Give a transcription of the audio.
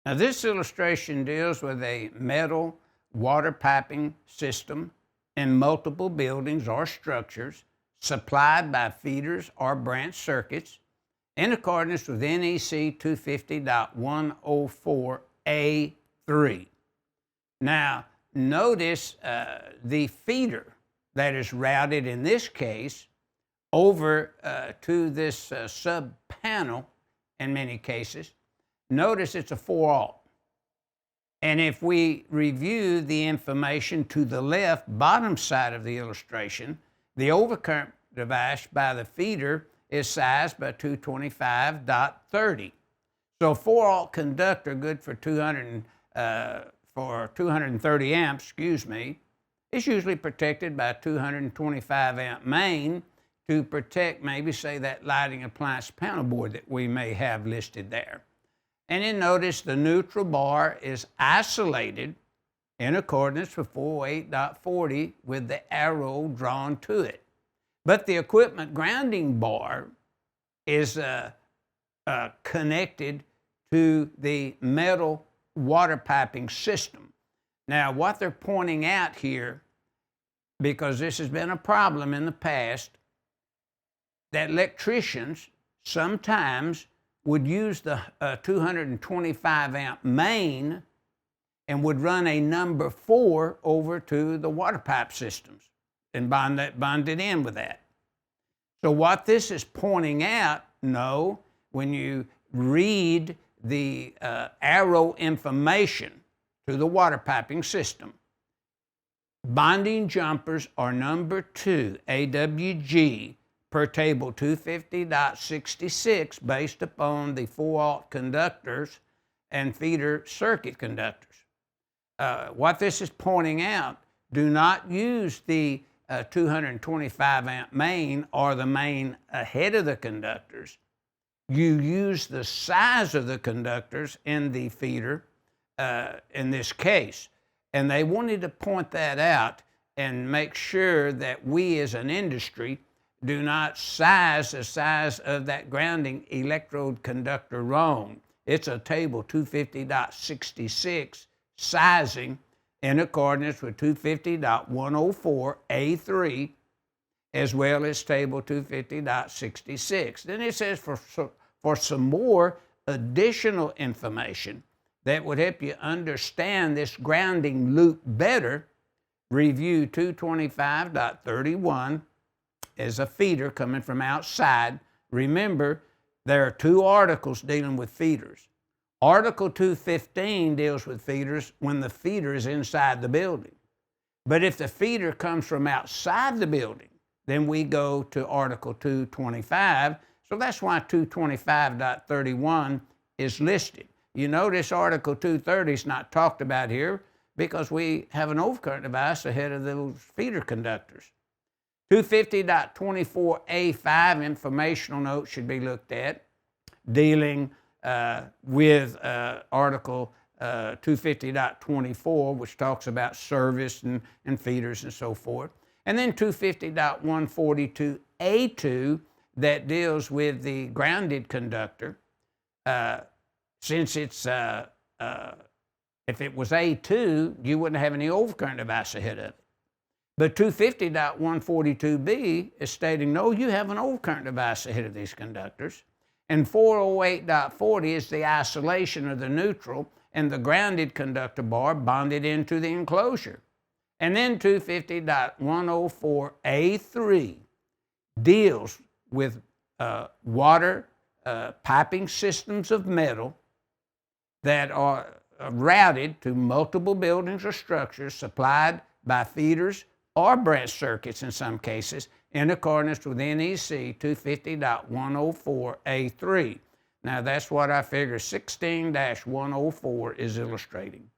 Now this illustration deals with a metal water piping system in multiple buildings or structures supplied by feeders or branch circuits in accordance with NEC 250.104A3. Now notice the feeder that is routed in this case over to this sub panel in many cases. Notice it's a 4-aught. And if we review the information to the left bottom side of the illustration, the overcurrent device by the feeder is sized by 225.30. So 4-aught conductor, good for 230 amps, is usually protected by a 225 amp main to protect maybe say that lighting appliance panel board that we may have listed there. And then notice the neutral bar is isolated in accordance with 408.40 with the arrow drawn to it. But the equipment grounding bar is connected to the metal water piping system. Now what they're pointing out here, because this has been a problem in the past, that electricians sometimes would use the 225 amp main and would run a number 4 over to the water pipe systems and bond it in with that. So what this is pointing out, no, when you read the arrow information to the water piping system, bonding jumpers are number 2, AWG, per table 250.66 based upon the 4-aught conductors and feeder circuit conductors. What this is pointing out, do not use the 225 amp main or the main ahead of the conductors. You use the size of the conductors in the feeder in this case. And they wanted to point that out and make sure that we as an industry do not size the size of that grounding electrode conductor wrong. It's a table 250.66 sizing in accordance with 250.104A3 as well as table 250.66. Then it says for some more additional information that would help you understand this grounding loop better, review 225.31 as a feeder coming from outside. Remember, there are 2 articles dealing with feeders. Article 215 deals with feeders when the feeder is inside the building. But if the feeder comes from outside the building, then we go to Article 225. So that's why 225.31 is listed. You notice Article 230 is not talked about here because we have an overcurrent device ahead of those feeder conductors. 250.24A5 informational note should be looked at, dealing with Article 250.24, which talks about service and feeders and so forth. And then 250.142A2 that deals with the grounded conductor. Since it's, if it was A2, you wouldn't have any overcurrent device ahead of it. But 250.142B is stating, no, you have an overcurrent device ahead of these conductors. And 408.40 is the isolation of the neutral and the grounded conductor bar bonded into the enclosure. And then 250.104A3 deals with water piping systems of metal that are routed to multiple buildings or structures supplied by feeders or branch circuits in some cases in accordance with NEC 250.104A3. Now that's what our figure 16-104 is illustrating.